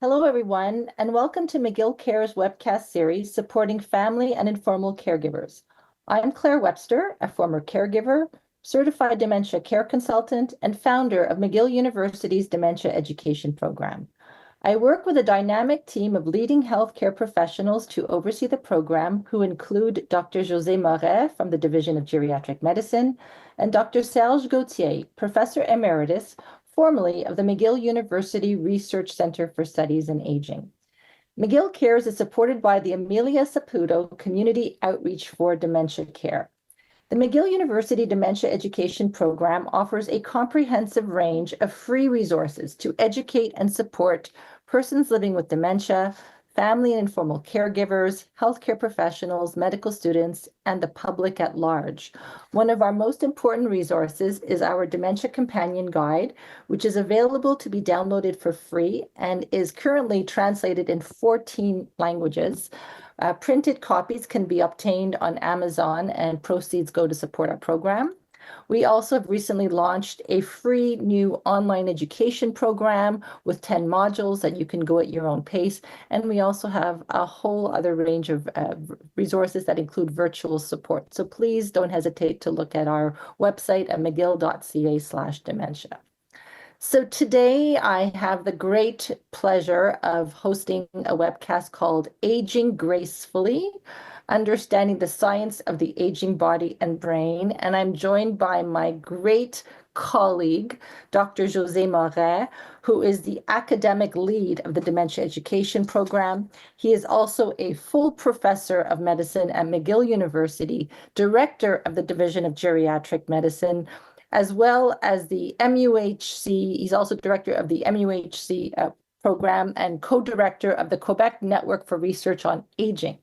Hello, everyone, and welcome to McGill Cares webcast series supporting family and informal caregivers. I'm Claire Webster, a former caregiver, certified dementia care consultant, and founder of McGill University's Dementia Education Program. I work with a dynamic team of leading healthcare professionals to oversee the program, who include Dr. José Morais from the Division of Geriatric Medicine and Dr. Serge Gauthier, Professor Emeritus, formerly of the McGill University Research Center for Studies in Aging. McGill Cares is supported by the Amelia Saputo Community Outreach for Dementia Care. The McGill University Dementia Education Program offers a comprehensive range of free resources to educate and support persons living with dementia, family and informal caregivers, healthcare professionals, medical students, and the public at large. One of our most important resources is our Dementia Companion Guide, which is available to be downloaded for free and is currently translated in 14 languages. Printed copies can be obtained on Amazon, and proceeds go to support our program. We also have recently launched a free new online education program with 10 modules that you can go at your own pace. And we also have a whole other range of resources that include virtual support. So please don't hesitate to look at our website at mcgill.ca/dementia. So today I have the great pleasure of hosting a webcast called Aging Gracefully, Understanding the Science of the Aging Body and Brain. And I'm joined by my great colleague, Dr. José Morais, who is the academic lead of the Dementia Education Program. He is also a full professor of medicine at McGill University, director of the Division of Geriatric Medicine, as well as the MUHC. He's also director of the MUHC program and co-director of the Quebec Network for Research on Aging.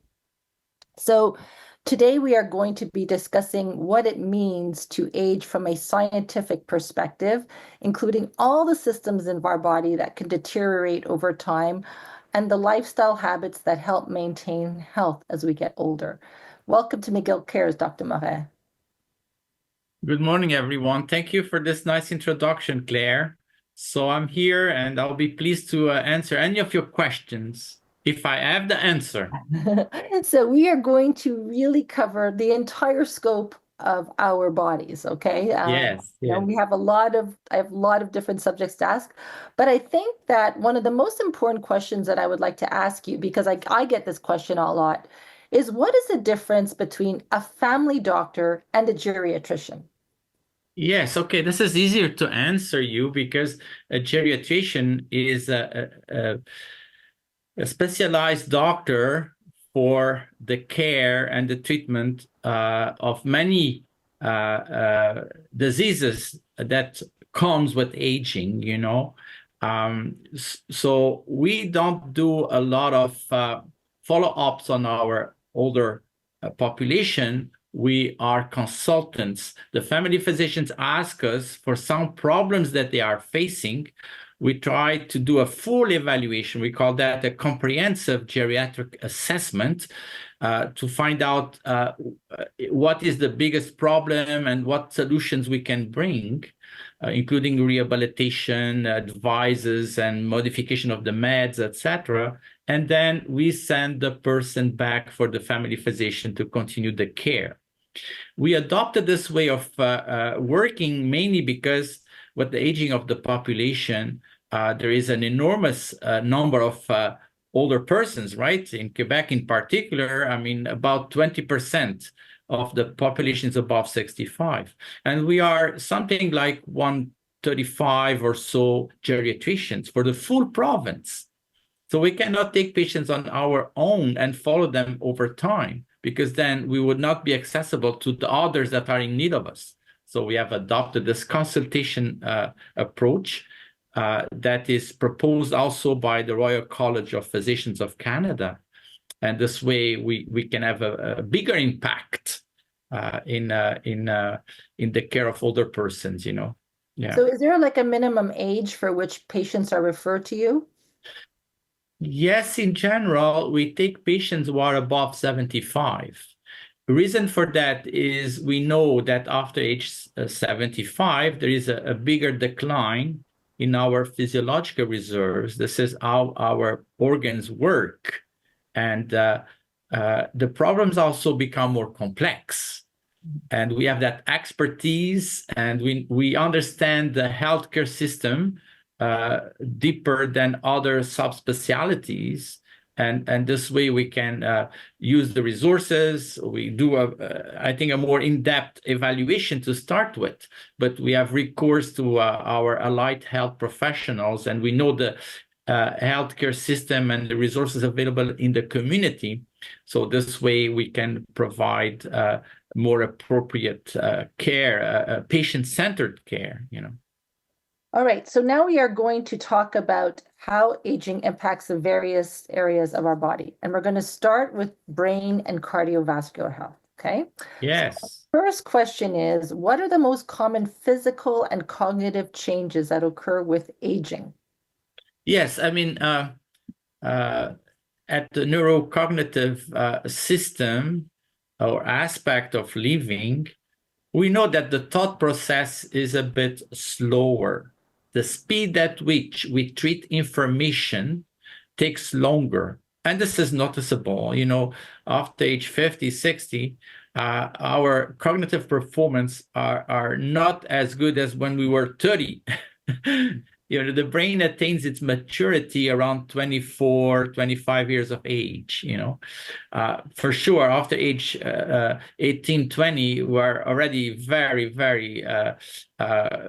So today we are going to be discussing what it means to age from a scientific perspective, including all the systems in our body that can deteriorate over time and the lifestyle habits that help maintain health as we get older. Welcome to McGill Cares, Dr. Morais. Good morning, everyone. Thank you for this nice introduction, Claire. So I'm here and I'll be pleased to answer any of your questions if I have the answer. So we are going to really cover the entire scope of our bodies, okay? Yes. You know, I have a lot of different subjects to ask, but I think that one of the most important questions that I would like to ask you, because I get this question a lot, is what is the difference between a family doctor and a geriatrician? Yes, okay. This is easier to answer you because a geriatrician is a specialized doctor for the care and the treatment of many diseases that comes with aging, you know. So we don't do a lot of follow-ups on our older population. We are consultants. The family physicians ask us for some problems that they are facing. We try to do a full evaluation. We call that a comprehensive geriatric assessment to find out what is the biggest problem and what solutions we can bring, including rehabilitation, advices, and modification of the meds, etc. And then we send the person back for the family physician to continue the care. We adopted this way of working mainly because with the aging of the population, there is an enormous number of older persons, right? In Quebec in particular, I mean, about 20% of the population is above 65. And we are something like 135 or so geriatricians for the full province. So we cannot take patients on our own and follow them over time, because then we would not be accessible to the others that are in need of us. So we have adopted this consultation approach that is proposed also by the Royal College of Physicians of Canada. And this way we can have a bigger impact in the care of older persons, you know. Yeah. So is there like a minimum age for which patients are referred to you? Yes, in general, we take patients who are above 75. The reason for that is we know that after age 75, there is a bigger decline in our physiological reserves. This is how our organs work. And the problems also become more complex. And we have that expertise, and we understand the healthcare system deeper than other subspecialties. And this way we can use the resources. We do, I think, a more in-depth evaluation to start with, but we have recourse to our allied health professionals, and we know the healthcare system and the resources available in the community. So this way we can provide more appropriate care, patient-centered care, All right, so now we are going to talk about how aging impacts the various areas of our body. And we're going to start with brain and cardiovascular health, okay? Yes. So first question is, what are the most common physical and cognitive changes that occur with aging? Yes, I mean, at the neurocognitive system or aspect of living, we know that the thought process is a bit slower. The speed at which we treat information takes longer. And this is noticeable, after age 50, 60, our cognitive performance are not as good as when we were 30. The brain attains its maturity around 24, 25 years of age, For sure, after age 18, 20, we're already very, very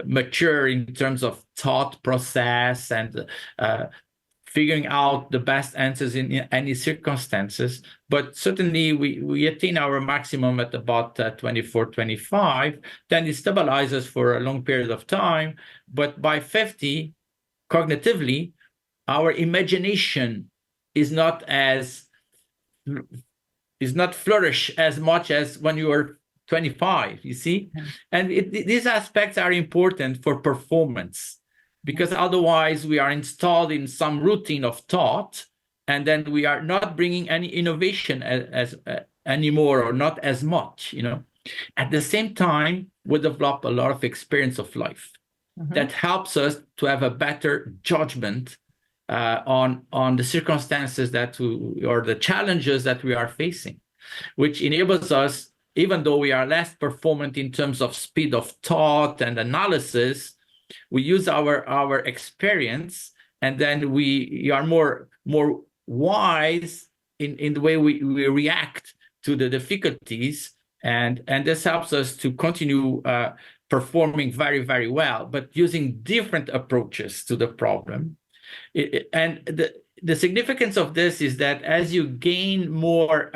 mature in terms of thought process and figuring out the best answers in any circumstances. But certainly we attain our maximum at about 24, 25, then it stabilizes for a long period of time. But by 50, cognitively, our imagination is not flourish as much as when you were 25, you see? And these aspects are important for performance, because otherwise we are installed in some routine of thought, and then we are not bringing any innovation as anymore, or not as much, At the same time, we develop a lot of experience of life that helps us to have a better judgment on the circumstances or the challenges that we are facing, which enables us, even though we are less performant in terms of speed of thought and analysis, we use our experience, and then we are more wise in the way we react to the difficulties, and this helps us to continue performing very, very well, but using different approaches to the problem. And the significance of this is that as you gain more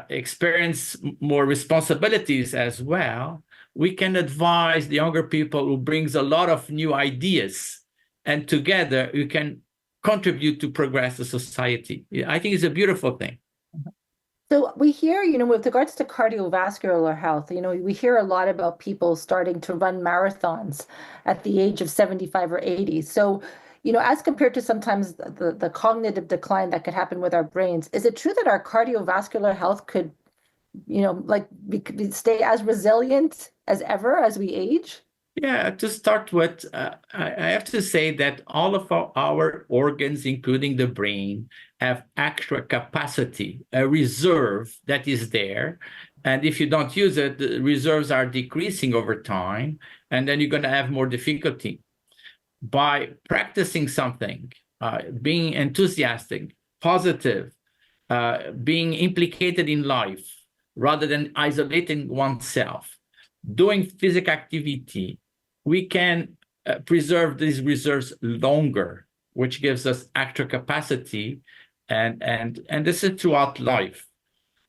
experience, more responsibilities as well, we can advise the younger people who brings a lot of new ideas, and together you can contribute to progress the society. I think it's a beautiful thing. So we hear, with regards to cardiovascular health, we hear a lot about people starting to run marathons at the age of 75 or 80. So, as compared to sometimes the cognitive decline that could happen with our brains, is it true that our cardiovascular health could, stay as resilient as ever as we age? Yeah, to start with, I have to say that all of our organs, including the brain, have extra capacity, a reserve that is there. And if you don't use it, the reserves are decreasing over time, and then you're going to have more difficulty. By practicing something, being enthusiastic, positive, being implicated in life, rather than isolating oneself, doing physical activity, we can preserve these reserves longer, which gives us extra capacity, and this is throughout life.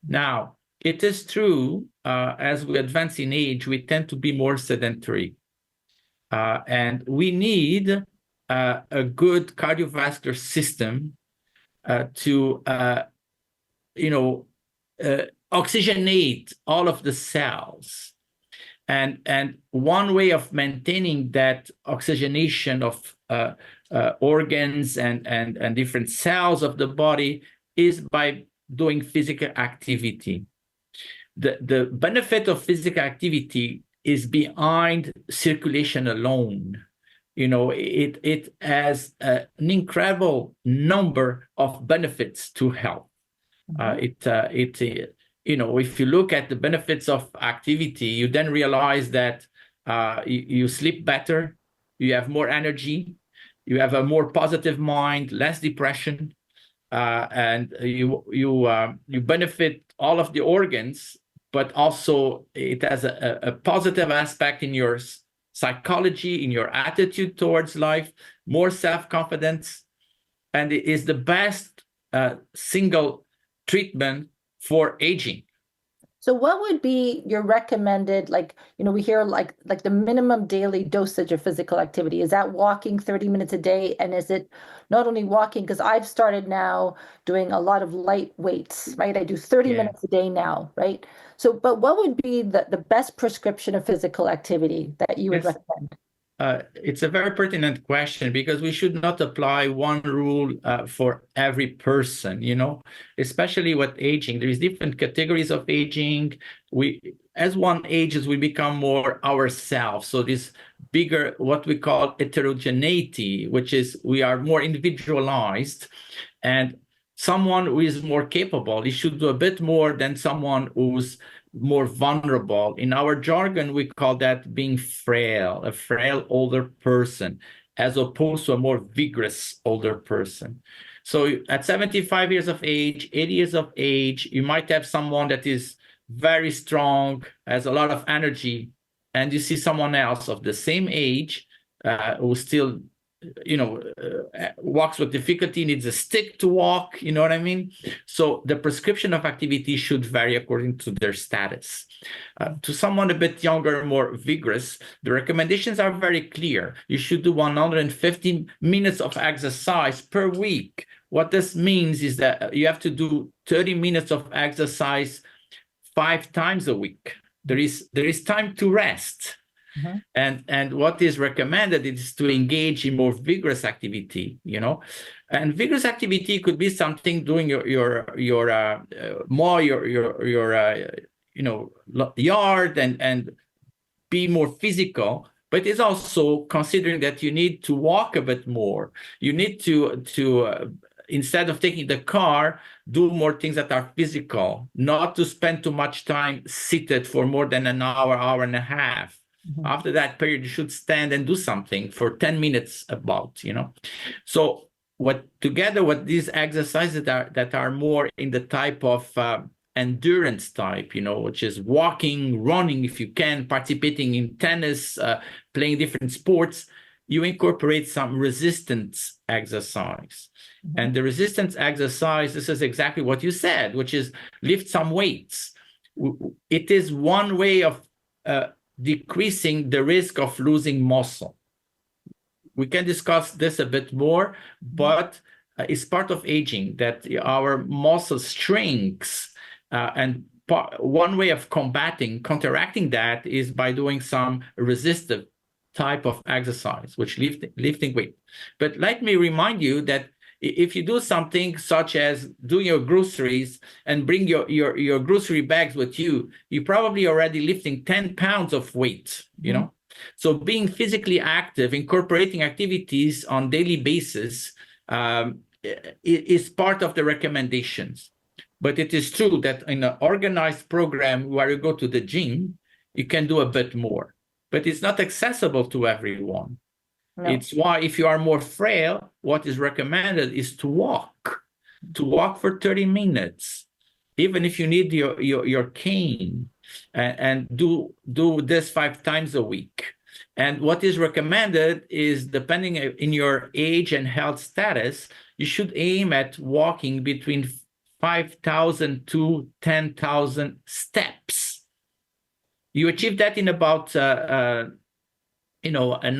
Now, it is true, as we advance in age, we tend to be more sedentary, and we need a good cardiovascular system to oxygenate all of the cells. And one way of maintaining that oxygenation of organs and different cells of the body is by doing physical activity. The benefit of physical activity is behind circulation alone. it has an incredible number of benefits to health. If you look at the benefits of activity, you then realize that you sleep better, you have more energy, you have a more positive mind, less depression, and you benefit all of the organs, but also it has a positive aspect in your psychology, in your attitude towards life, more self-confidence, and it is the best single treatment for aging. So what would be your recommended, we hear like the minimum daily dosage of physical activity? Is that walking 30 minutes a day? And is it not only walking, because I've started now doing a lot of light weights, right? I do 30 minutes a day now, right? So, but what would be the best prescription of physical activity that you would recommend? It's a very pertinent question, because we should not apply one rule for every person, especially with aging. There is different categories of aging. As one ages, we become more ourselves. So this bigger, what we call heterogeneity, which is we are more individualized, and someone who is more capable, he should do a bit more than someone who's more vulnerable. In our jargon, we call that being frail, a frail older person, as opposed to a more vigorous older person. So at 75 years of age, 80 years of age, you might have someone that is very strong, has a lot of energy, and you see someone else of the same age who still walks with difficulty, needs a stick to walk, you know what I mean? So the prescription of activity should vary according to their status. To someone a bit younger, more vigorous, the recommendations are very clear. You should do 150 minutes of exercise per week. What this means is that you have to do 30 minutes of exercise 5 times a week. There is time to rest. And what is recommended is to engage in more vigorous activity, and vigorous activity could be something doing your yard and be more physical, but it's also considering that you need to walk a bit more. You need to instead of taking the car, do more things that are physical, not to spend too much time seated for more than an hour and a half. After that period, you should stand and do something for 10 minutes about, So together with these exercises that are more in the type of endurance type, which is walking, running, if you can, participating in tennis, playing different sports, you incorporate some resistance exercise. And the resistance exercise, this is exactly what you said, which is lift some weights. It is one way of decreasing the risk of losing muscle. We can discuss this a bit more, but it's part of aging that our muscle shrinks. And one way of counteracting that is by doing some resistive type of exercise, which lifting weight. But let me remind you that if you do something such as doing your groceries and bring your grocery bags with you, you're probably already lifting 10 pounds of weight, So being physically active, incorporating activities on daily basis is part of the recommendations. But it is true that in an organized program where you go to the gym, you can do a bit more. But it's not accessible to everyone. No. It's why if you are more frail, what is recommended is to walk for 30 minutes, even if you need your cane, and do this 5 times a week. And what is recommended is, depending in your age and health status, you should aim at walking between 5,000 to 10,000 steps. You achieve that in about an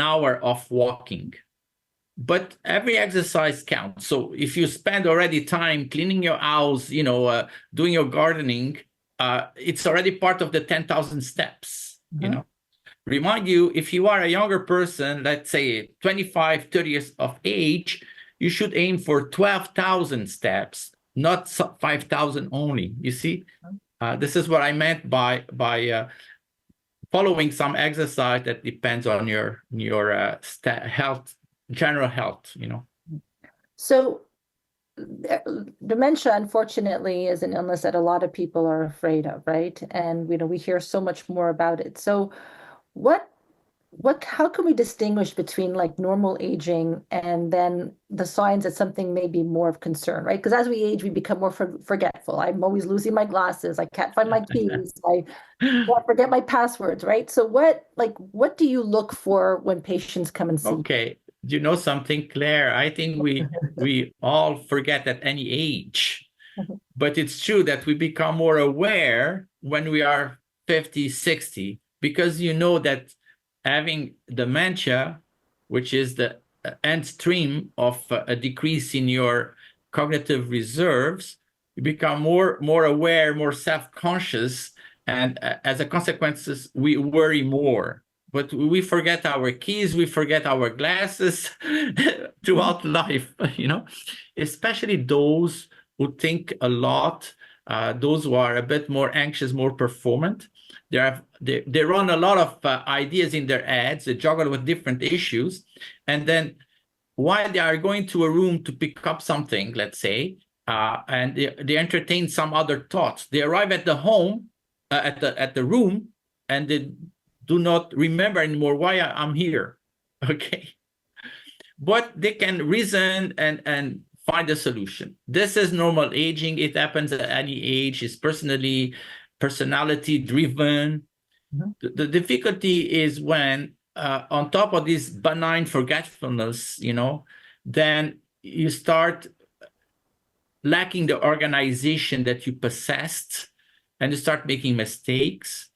hour of walking. But every exercise counts. So if you spend already time cleaning your house, doing your gardening, it's already part of the 10,000 steps, Remind you, if you are a younger person, let's say 25, 30 years of age, you should aim for 12,000 steps, not 5,000 only. You see, this is what I meant by following some exercise that depends on your health, general health, you know. So dementia, unfortunately, is an illness that a lot of people are afraid of, right? And we hear so much more about it. So how can we distinguish between like normal aging and then the signs that something may be more of concern, right? Because as we age, we become more forgetful. I'm always losing my glasses. I can't find my keys. I forget my passwords, right? So what do you look for when patients come and see? Okay. You know something, Claire? I think we all forget at any age, but it's true that we become more aware when we are 50, 60, because you know that having dementia, which is the end stream of a decrease in your cognitive reserves, you become more aware, more self-conscious, and as a consequence, we worry more. But we forget our keys, we forget our glasses throughout life, you know, especially those who think a lot, those who are a bit more anxious, more performant. They run a lot of ideas in their heads, they juggle with different issues. And then while they are going to a room to pick up something, let's say, and they entertain some other thoughts, they arrive at the home, at the room, and they do not remember anymore why I'm here, okay? But they can reason and find a solution. This is normal aging. It happens at any age. It's personality driven. The difficulty is when on top of this benign forgetfulness, you know, then you start lacking the organization that you possessed, and you start making mistakes,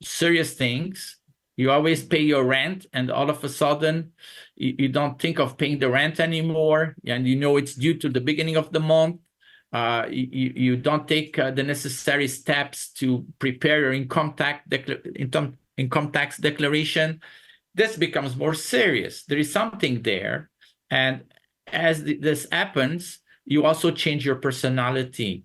serious things. You always pay your rent, and all of a sudden you don't think of paying the rent anymore, and you know it's due to the beginning of the month. You don't take the necessary steps to prepare your income tax declaration. This becomes more serious. There is something there, and as this happens, you also change your personality.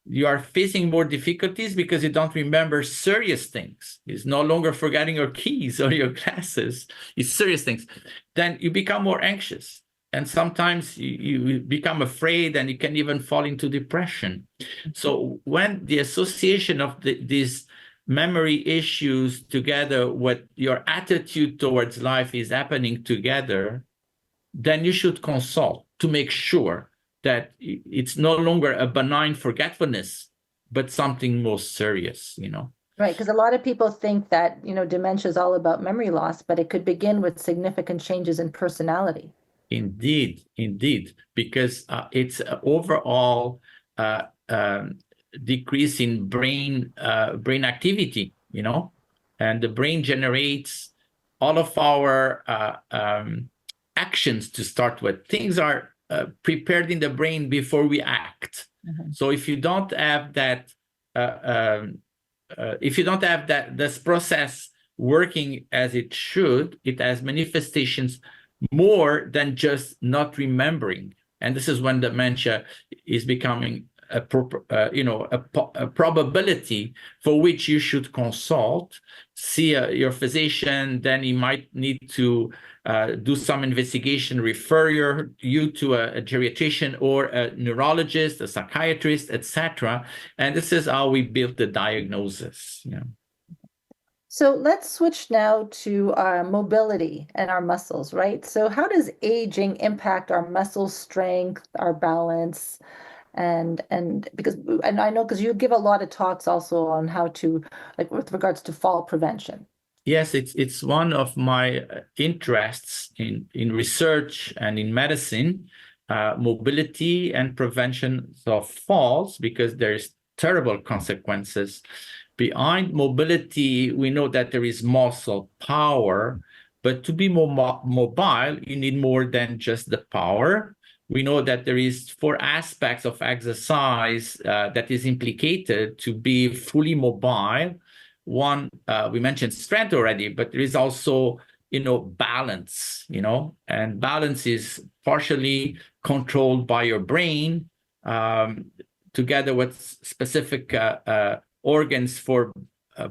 You are facing more difficulties because you don't remember serious things. It's no longer forgetting your keys or your glasses. It's serious things. Then you become more anxious. And sometimes you become afraid, and you can even fall into depression. So when the association of these memory issues together with your attitude towards life is happening together, then you should consult to make sure that it's no longer a benign forgetfulness, but something more serious, you know. Right, because a lot of people think that, dementia is all about memory loss, but it could begin with significant changes in personality. Indeed, because it's overall decrease in brain activity, you know, and the brain generates all of our actions to start with. Things are prepared in the brain before we act. So if you don't have that, this process working as it should, it has manifestations more than just not remembering. And this is when dementia is becoming a probability for which you should consult, see your physician. Then he might need to do some investigation, refer you to a geriatrician or a neurologist, a psychiatrist, etc. And this is how we build the diagnosis. Yeah. So let's switch now to our mobility and our muscles, right? So how does aging impact our muscle strength, our balance? And I know because you give a lot of talks also on how to, like with regards to fall prevention. Yes, it's one of my interests in research and in medicine, mobility and prevention of falls, because there's terrible consequences. Behind mobility, we know that there is muscle power, but to be more mobile, you need more than just the power. We know that there is 4 aspects of exercise that is implicated to be fully mobile. One, we mentioned strength already, but there is also, balance, and balance is partially controlled by your brain, together with specific organs for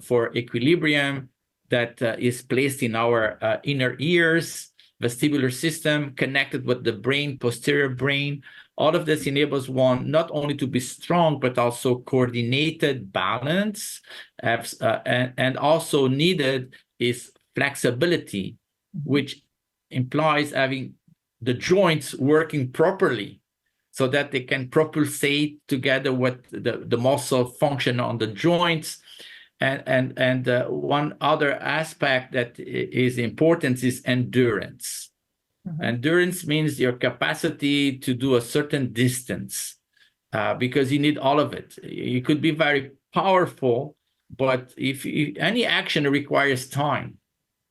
for equilibrium that is placed in our inner ears, vestibular system connected with the brain, posterior brain. All of this enables one not only to be strong, but also coordinated balance. And also needed is flexibility, which implies having the joints working properly so that they can propulsate together with the muscle function on the joints. And one other aspect that is important is endurance. Endurance means your capacity to do a certain distance, because you need all of it. You could be very powerful, but if any action requires time.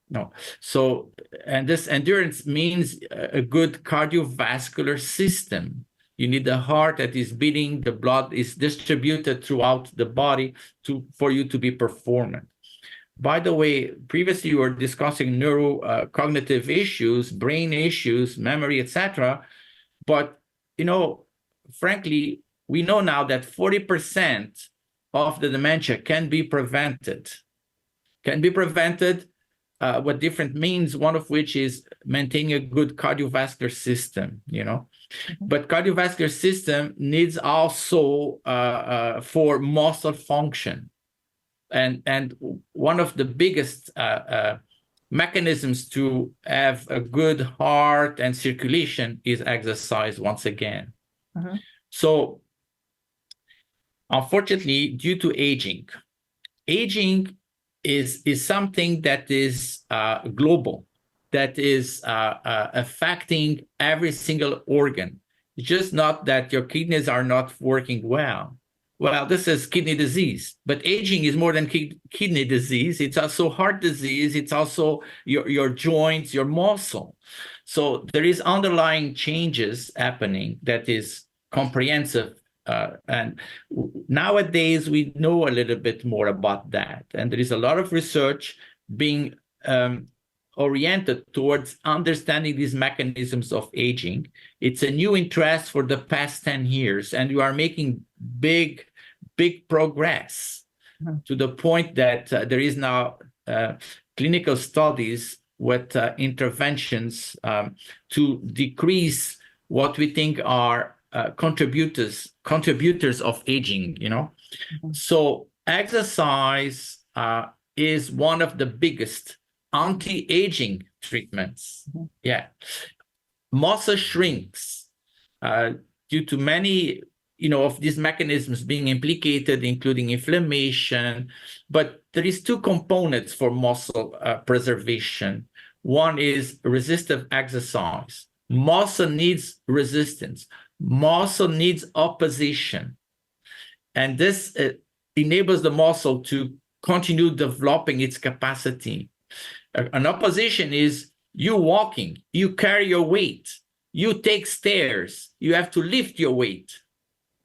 No. So, and this endurance means a good cardiovascular system. You need the heart that is beating, the blood is distributed throughout the body for you to be performant. By the way, previously you were discussing neurocognitive issues, brain issues, memory, etc. But, frankly, we know now that 40% of the dementia can be prevented. With different means, one of which is maintaining a good cardiovascular system, But cardiovascular system needs also for muscle function. And one of the biggest mechanisms to have a good heart and circulation is exercise once again. So unfortunately, due to aging is something that is global, that is affecting every single organ. It's just not that your kidneys are not working well. Well, this is kidney disease, but aging is more than kidney disease. It's also heart disease. It's also your joints, your muscle. So there is underlying changes happening that is comprehensive. And nowadays, we know a little bit more about that. And there is a lot of research being oriented towards understanding these mechanisms of aging. It's a new interest for the past 10 years, and we are making big progress to the point that there is now clinical studies with interventions to decrease what we think are contributors of aging, So exercise is one of the biggest anti-aging treatments. Yeah. Muscle shrinks due to many, of these mechanisms being implicated, including inflammation. But there is two components for muscle preservation. One is resistive exercise. Muscle needs resistance. Muscle needs opposition. And this enables the muscle to continue developing its capacity. An opposition is you walking, you carry your weight, you take stairs, you have to lift your weight.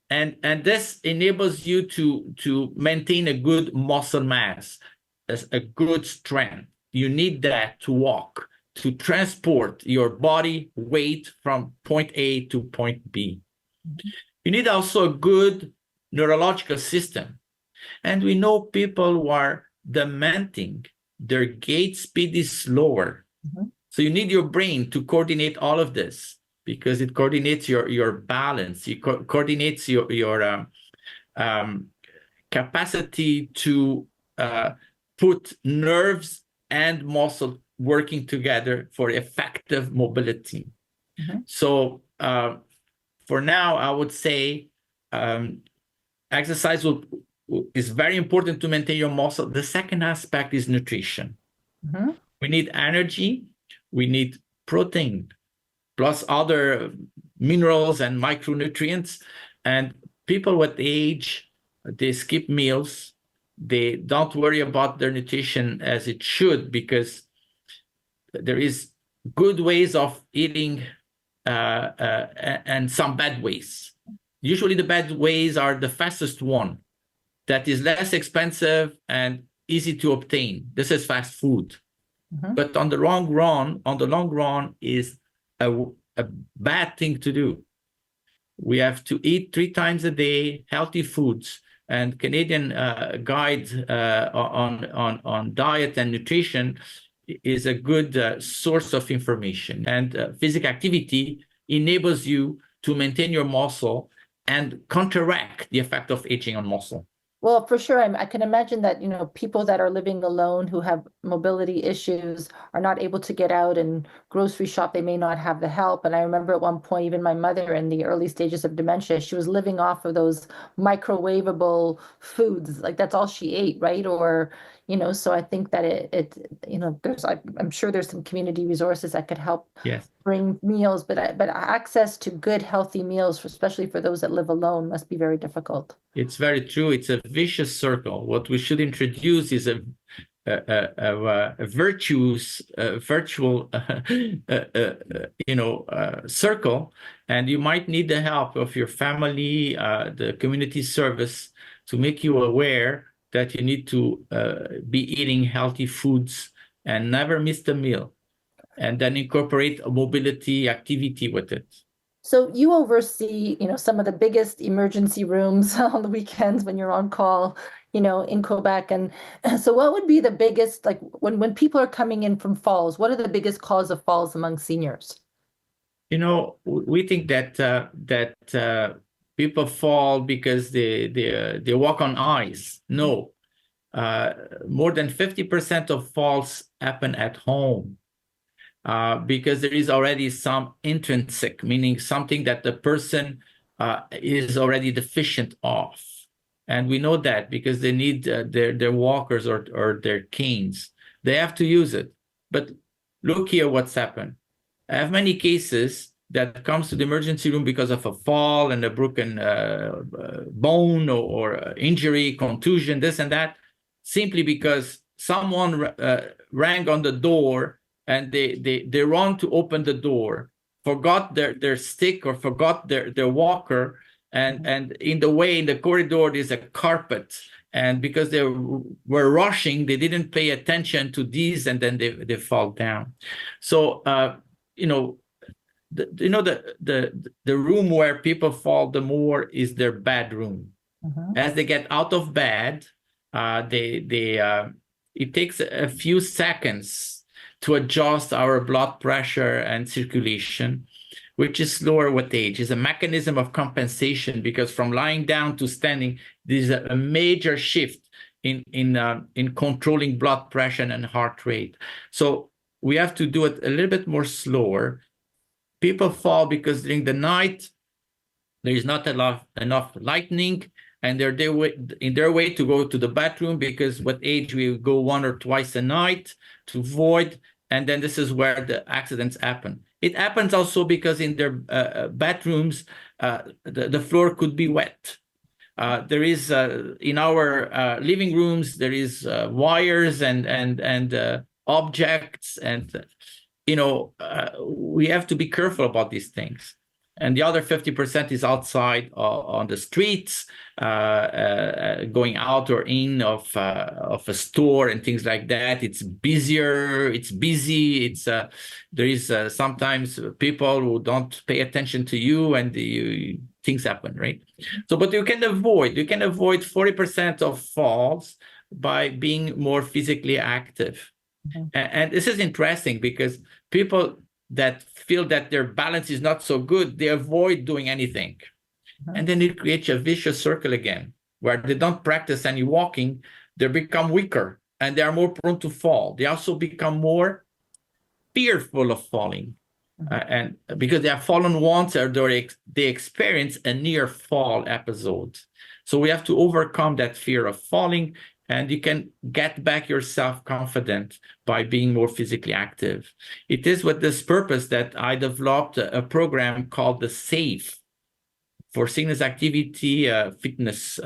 And this enables you to maintain a good muscle mass, a good strength. You need that to walk, to transport your body weight from point A to point B. You need also a good neurological system. And we know people who are dementing, their gait speed is slower. So you need your brain to coordinate all of this, because it coordinates your balance, it coordinates your capacity to put nerves and muscle working together for effective mobility. So for now, I would say exercise is very important to maintain your muscle. The second aspect is nutrition. We need energy, we need protein, plus other minerals and micronutrients. And people with age, they skip meals. They don't worry about their nutrition as it should, because there is good ways of eating and some bad ways. Usually the bad ways are the fastest one, that is less expensive and easy to obtain. This is fast food. But on the long run is a bad thing to do. We have to eat 3 times a day, healthy foods, and Canadian guide on diet and nutrition is a good source of information. And physical activity enables you to maintain your muscle and counteract the effect of aging on muscle. Well, for sure, I can imagine that, people that are living alone who have mobility issues are not able to get out and grocery shop. They may not have the help. And I remember at one point, even my mother in the early stages of dementia, she was living off of those microwavable foods. Like that's all she ate, right? Or, so I think that I'm sure there's some community resources that could help Yes. bring meals, but access to good, healthy meals, especially for those that live alone, must be very difficult. It's very true. It's a vicious circle. What we should introduce is a virtuous, virtual, circle, and you might need the help of your family, the community service, to make you aware that you need to be eating healthy foods and never miss the meal, and then incorporate a mobility activity with it. So you oversee, some of the biggest emergency rooms on the weekends when you're on call, in Quebec. And so what would be the biggest, like when people are coming in from falls, what are the biggest cause of falls among seniors? We think that people fall because they walk on ice. No, more than 50% of falls happen at home. Because there is already some intrinsic, meaning something that the person is already deficient of. And we know that because they need their walkers or their canes. They have to use it. But look here what's happened. I have many cases that comes to the emergency room because of a fall and a broken bone or injury, contusion, this and that, simply because someone rang on the door and they run to open the door, forgot their stick or forgot their walker, and in the corridor there's a carpet, and because they were rushing, they didn't pay attention to these, and then they fall down. So the room where people fall the more is their bedroom. As they get out of bed, it takes a few seconds to adjust our blood pressure and circulation, which is slower with age. It's a mechanism of compensation, because from lying down to standing, there's a major shift in controlling blood pressure and heart rate. So we have to do it a little bit more slower. People fall because during the night, there is not enough lightning, and they're in their way to go to the bathroom, because with age, we go 1 or twice a night to avoid, and then this is where the accidents happen. It happens also because in their bathrooms, the floor could be wet. There is, in our living rooms, there is wires and objects, and we have to be careful about these things. And the other 50% is outside on the streets, going out or in of a store and things like that. It's busier, it's busy. There is sometimes people who don't pay attention to you, and things happen, right? So, but you can avoid 40% of falls by being more physically active. And this is interesting, because people that feel that their balance is not so good, they avoid doing anything. And then it creates a vicious circle again, where they don't practice any walking, they become weaker, and they are more prone to fall. They also become more fearful of falling, and because they have fallen once, or they experience a near fall episode. So we have to overcome that fear of falling, and you can get back your self-confidence by being more physically active. It is with this purpose that I developed a program called the SAFE, for Seniors Activity Fitness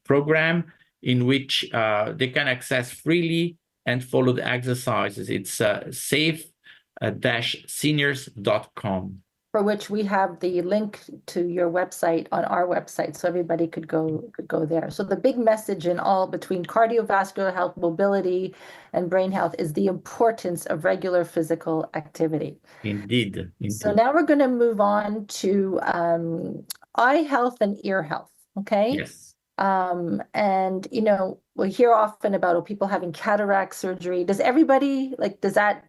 program, in which they can access freely and follow the exercises. It's safe-seniors.com. For which we have the link to your website on our website, so everybody could go there. So the big message in all between cardiovascular health, mobility, and brain health is the importance of regular physical activity. Indeed. So now we're going to move on to eye health and ear health. Okay. Yes. And, we hear often about people having cataract surgery. Does everybody,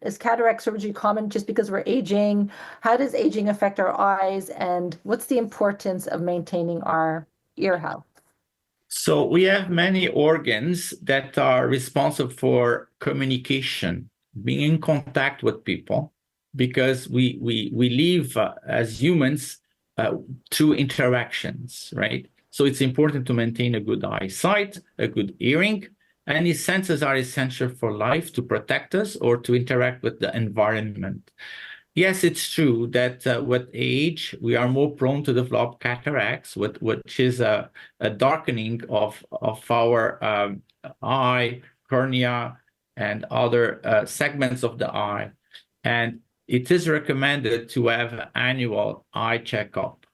is cataract surgery common just because we're aging? How does aging affect our eyes? And what's the importance of maintaining our ear health? So we have many organs that are responsible for communication, being in contact with people, because we live as humans through interactions, right? So it's important to maintain a good eyesight, a good hearing. Any senses are essential for life to protect us or to interact with the environment. Yes, it's true that with age, we are more prone to develop cataracts, which is a darkening of our eye, cornea, and other segments of the eye. And it is recommended to have annual eye checkup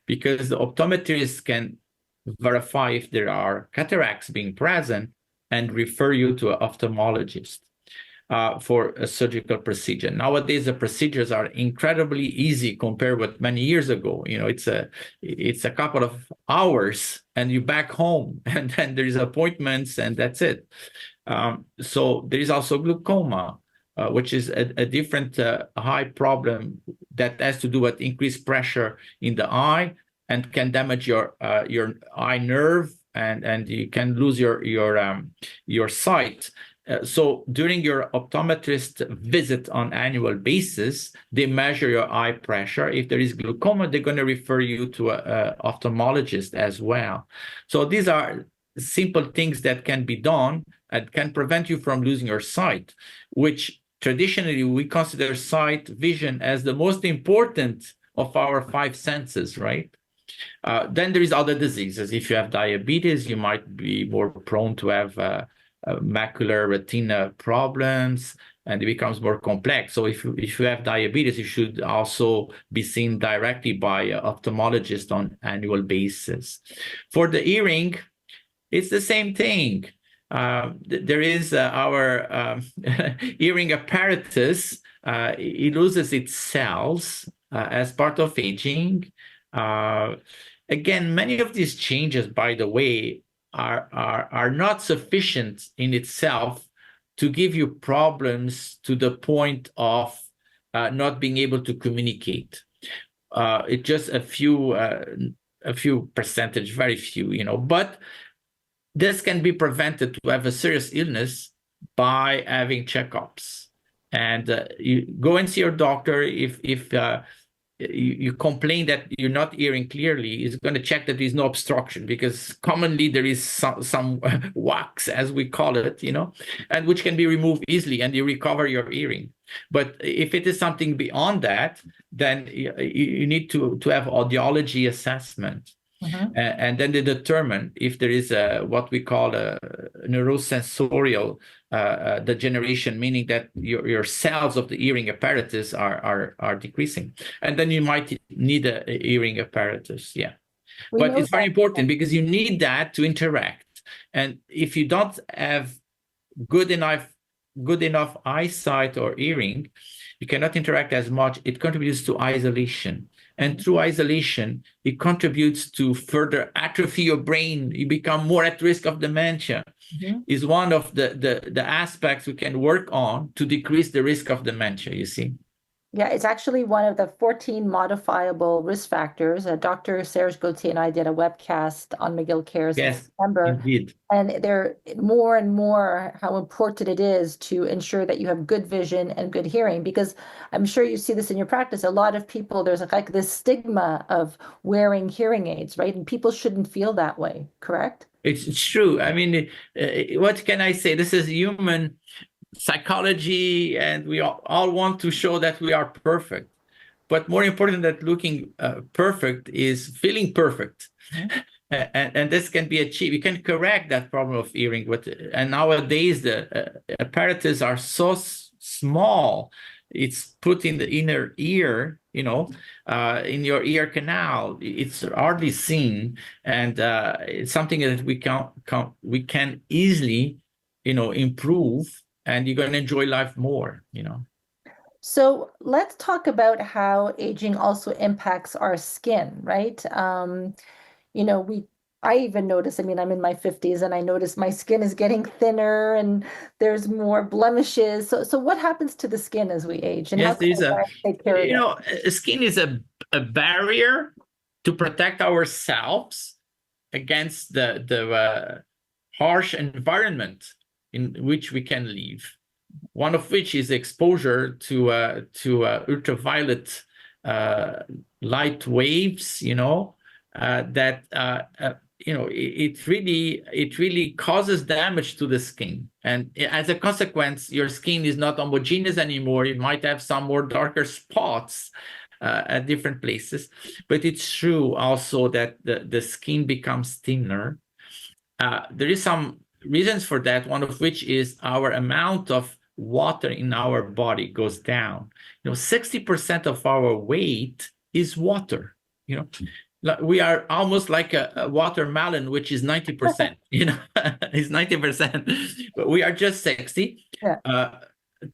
because the optometrist can verify if there are cataracts being present and refer you to an ophthalmologist for a surgical procedure. Nowadays, the procedures are incredibly easy compared with many years ago. It's a couple of hours and you're back home, and then there's appointments and that's it. So there is also glaucoma, which is a different eye problem that has to do with increased pressure in the eye and can damage your eye nerve, and you can lose your sight. So during your optometrist visit on annual basis, they measure your eye pressure. If there is glaucoma, they're going to refer you to an ophthalmologist as well. So these are simple things that can be done and can prevent you from losing your sight, which traditionally we consider sight, vision as the most important of our five senses, right? Then there is other diseases. If you have diabetes, you might be more prone to have macular retina problems, and it becomes more complex. So if you have diabetes, you should also be seen directly by an ophthalmologist on annual basis. For the hearing, it's the same thing. There is our hearing apparatus. It loses its cells as part of aging. Again, many of these changes, by the way, are not sufficient in itself to give you problems to the point of not being able to communicate. It's just a few percentage, very few, but this can be prevented to have a serious illness by having checkups. And you go and see your doctor. If you complain that you're not hearing clearly, is going to check that there's no obstruction, because commonly there is some wax, as we call it, and which can be removed easily and you recover your hearing. But if it is something beyond that, then you need to have audiology assessment. And then they determine if there is what we call a neurosensorial degeneration, meaning that your cells of the hearing apparatus are decreasing, and then you might need a hearing apparatus. Yeah, but it's very important because you need that to interact. And if you don't have good enough eyesight or hearing, you cannot interact as much. It contributes to isolation. And through isolation, it contributes to further atrophy your brain. You become more at risk of dementia. Is one of the aspects we can work on to decrease the risk of dementia, you see. Yeah, it's actually one of the 14 modifiable risk factors. Dr. Serge Gauthier and I did a webcast on McGill Cares in September. Indeed. And they're more and more how important it is to ensure that you have good vision and good hearing, because I'm sure you see this in your practice. A lot of people, there's like this stigma of wearing hearing aids, right? And people shouldn't feel that way, correct? It's true. I mean, what can I say? This is human psychology, and we all want to show that we are perfect. But more important than looking perfect is feeling perfect. And this can be achieved. You can correct that problem of hearing. And nowadays, the apparatus are so small. It's put in the inner ear, in your ear canal. It's hardly seen. And it's something that we can easily, improve. And you're going to enjoy life more, So let's talk about how aging also impacts our skin, right? I even notice, I mean, I'm in my 50s and I notice my skin is getting thinner and there's more blemishes. So what happens to the skin as we age, and how Yes, can there's I take care of skin is a barrier to protect ourselves against the harsh environment in which we can live. One of which is exposure to ultraviolet light waves, that it really causes damage to the skin, and as a consequence, your skin is not homogeneous anymore. You might have some more darker spots at different places, but it's true also that the skin becomes thinner. There is some reasons for that, one of which is our amount of water in our body goes down. 60% of our weight is water. We are almost like a watermelon, which is 90%. It's 90%, but we are just 60. Yeah.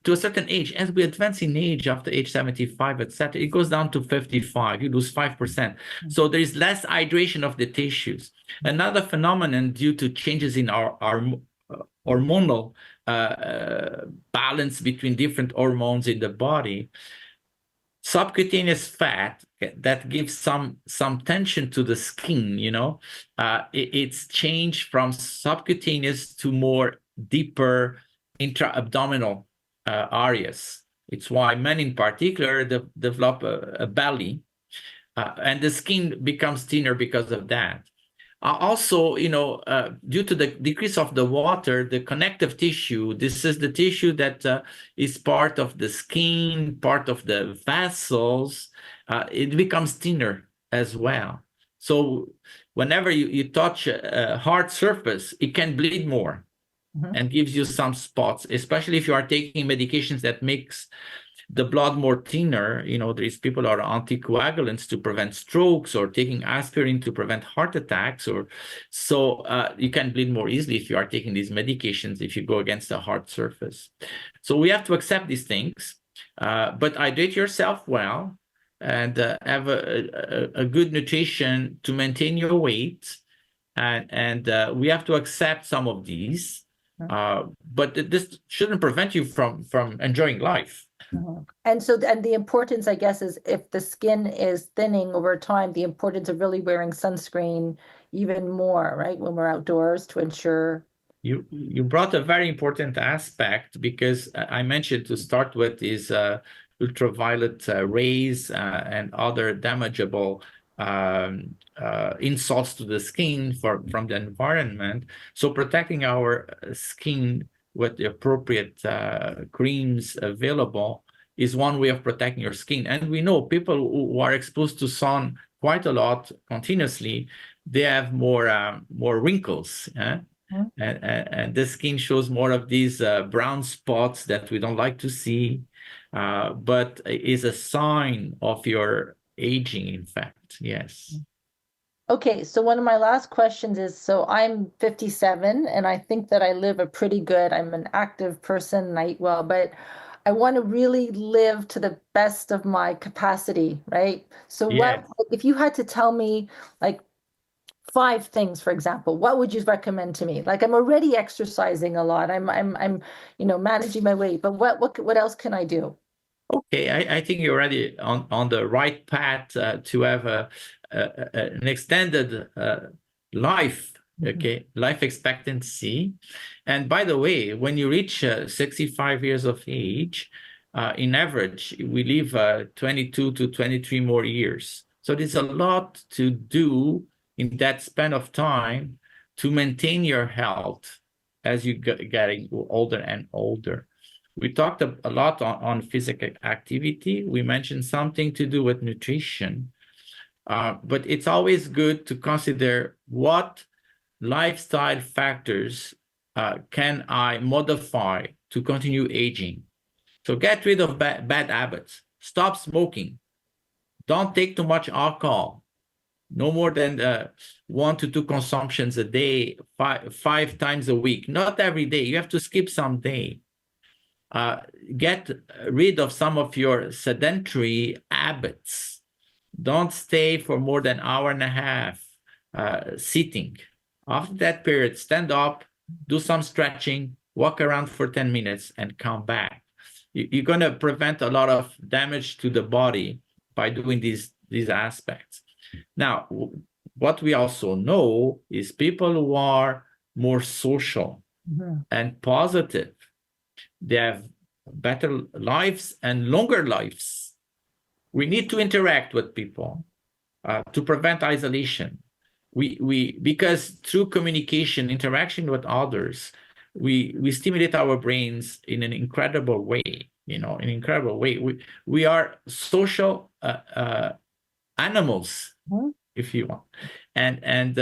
To a certain age. As we advance in age, after age 75, etc., it goes down to 55. You lose 5%. So there is less hydration of the tissues. Another phenomenon due to changes in our hormonal balance between different hormones in the body, subcutaneous fat that gives some tension to the skin. It's changed from subcutaneous to more deeper intra-abdominal areas. It's why men in particular develop a belly, and the skin becomes thinner because of that. Also, due to the decrease of the water, the connective tissue, this is the tissue that is part of the skin, part of the vessels, it becomes thinner as well. So whenever you touch a hard surface, it can bleed more. And gives you some spots, especially if you are taking medications that makes the blood more thinner. There's people who are anticoagulants to prevent strokes, or taking aspirin to prevent heart attacks, so you can bleed more easily if you are taking these medications, if you go against a hard surface. So we have to accept these things, but hydrate yourself well, and have a good nutrition to maintain your weight, and we have to accept some of these. But this shouldn't prevent you from enjoying life. And the importance, I guess, is if the skin is thinning over time, the importance of really wearing sunscreen even more, right, when we're outdoors, to ensure. You brought a very important aspect, because I mentioned to start with is ultraviolet rays and other damageable insults to the skin from the environment. So protecting our skin with the appropriate creams available is one way of protecting your skin. And we know people who are exposed to sun quite a lot continuously, they have more wrinkles. And the skin shows more of these brown spots that we don't like to see, but is a sign of your aging, in fact. Yes. Okay, so one of my last questions is, so I'm 57 and I think that I live I'm an active person and I eat well, but I want to really live to the best of my capacity, right? So if you had to tell me like 5 things, for example, what would you recommend to me? Like, I'm already exercising a lot. I'm managing my weight, but what else can I do? Okay, I think you're already on the right path to have an extended life, life expectancy. And by the way, when you reach 65 years of age, in average, we live 22 to 23 more years. So there's a lot to do in that span of time to maintain your health as you getting older and older. We talked a lot on physical activity. We mentioned something to do with nutrition, but it's always good to consider what lifestyle factors can I modify to continue aging. So get rid of bad habits. Stop smoking. Don't take too much alcohol. No more than 1 to 2 consumptions a day, five times a week. Not every day. You have to skip some day. Get rid of some of your sedentary habits. Don't stay for more than an hour and a half sitting. After that period, stand up, do some stretching, walk around for 10 minutes, and come back. You're going to prevent a lot of damage to the body by doing these aspects. Now, what we also know is people who are more social and positive, they have better lives and longer lives. We need to interact with people to prevent isolation. Because through communication, interaction with others, we stimulate our brains in an incredible way, an incredible way. We are social animals, if you want. And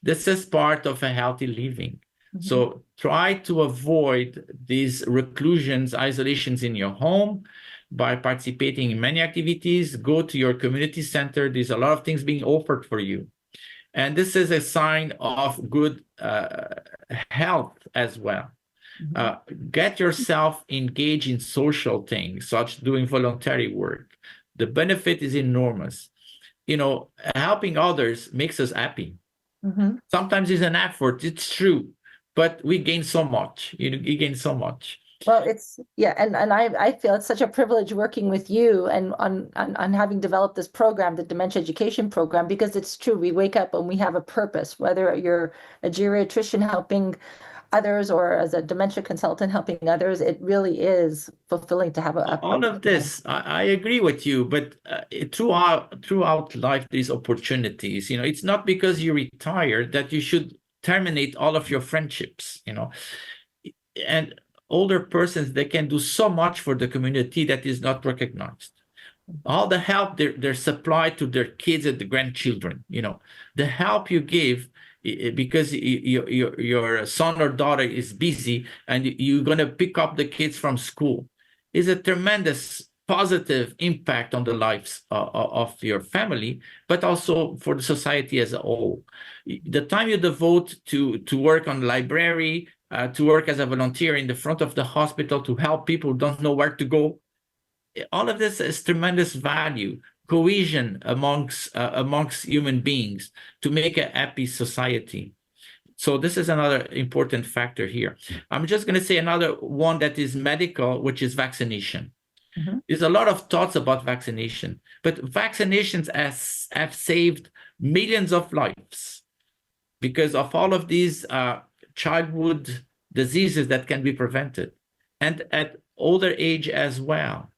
this is part of a healthy living. So try to avoid these reclusions, isolations in your home by participating in many activities. Go to your community center. There's a lot of things being offered for you. And this is a sign of good health as well. Get yourself engaged in social things, such doing voluntary work. The benefit is enormous. Helping others makes us happy. Sometimes it's an effort, it's true, but we gain so much. You gain so much. Well, and I feel it's such a privilege working with you and on having developed this program, the Dementia Education Program, because it's true. We wake up and we have a purpose, whether you're a geriatrician helping others or as a dementia consultant helping others. It really is fulfilling to have all of this. I agree with you, but throughout life, these opportunities, it's not because you retire that you should terminate all of your friendships, and older persons, they can do so much for the community that is not recognized. All the help they're supplied to their kids and the grandchildren, the help you give because your son or daughter is busy and you're going to pick up the kids from school is a tremendous positive impact on the lives of your family, but also for the society as a whole. The time you devote to work on the library, to work as a volunteer in the front of the hospital to help people who don't know where to go, all of this is tremendous value, cohesion amongst human beings to make a happy society. So this is another important factor here. I'm just going to say another one that is medical, which is vaccination. There's a lot of thoughts about vaccination, but vaccinations have saved millions of lives because of all of these childhood diseases that can be prevented, and at older age as well.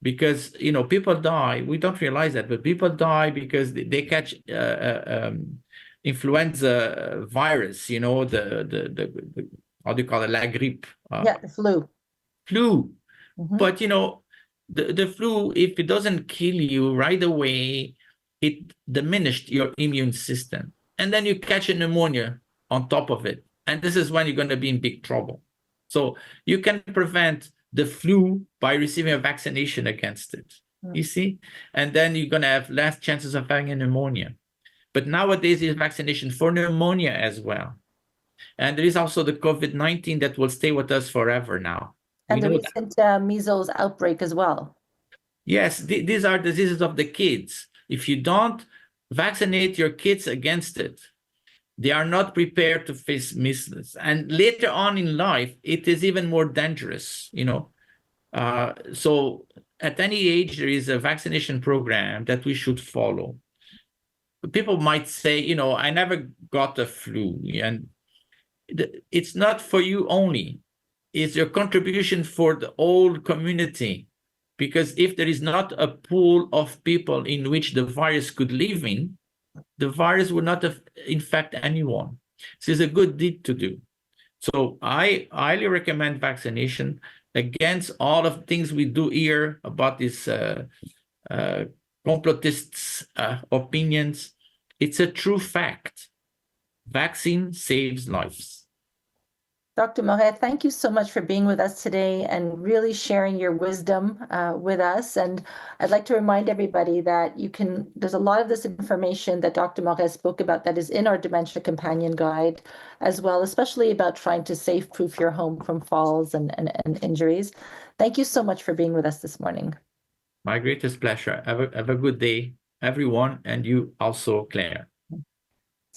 Because people die, we don't realize that, but people die because they catch influenza virus, the how do you call it, la grippe? The flu. But the flu, if it doesn't kill you right away, it diminished your immune system, and then you catch a pneumonia on top of it, and this is when you're going to be in big trouble. So you can prevent the flu by receiving a vaccination against it, you see? And then you're going to have less chances of having a pneumonia. But nowadays, there's vaccination for pneumonia as well. And there is also the COVID-19 that will stay with us forever now. And the recent measles outbreak as well. Yes, these are diseases of the kids. If you don't vaccinate your kids against it, they are not prepared to face measles. And later on in life, it is even more dangerous, So at any age, there is a vaccination program that we should follow. People might say, I never got the flu. And it's not for you only. It's your contribution for the whole community. Because if there is not a pool of people in which the virus could live in, the virus will not infect anyone. This is a good deed to do. So I highly recommend vaccination against all of the things we do here about these complotists' opinions. It's a true fact. Vaccine saves lives. Dr. Morais, thank you so much for being with us today and really sharing your wisdom with us. And I'd like to remind everybody that there's a lot of this information that Dr. Morais spoke about that is in our Dementia Companion Guide as well, especially about trying to safe-proof your home from falls and injuries. Thank you so much for being with us this morning. My greatest pleasure. Have a good day, everyone, and you also, Claire.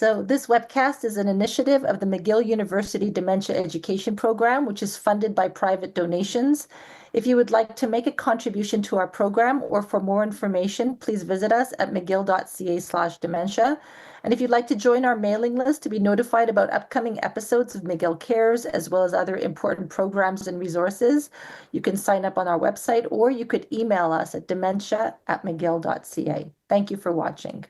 So this webcast is an initiative of the McGill University Dementia Education Program, which is funded by private donations. If you would like to make a contribution to our program or for more information, please visit us at mcgill.ca/dementia. And if you'd like to join our mailing list to be notified about upcoming episodes of McGill Cares, as well as other important programs and resources, you can sign up on our website, or you could email us at dementia@mcgill.ca. Thank you for watching.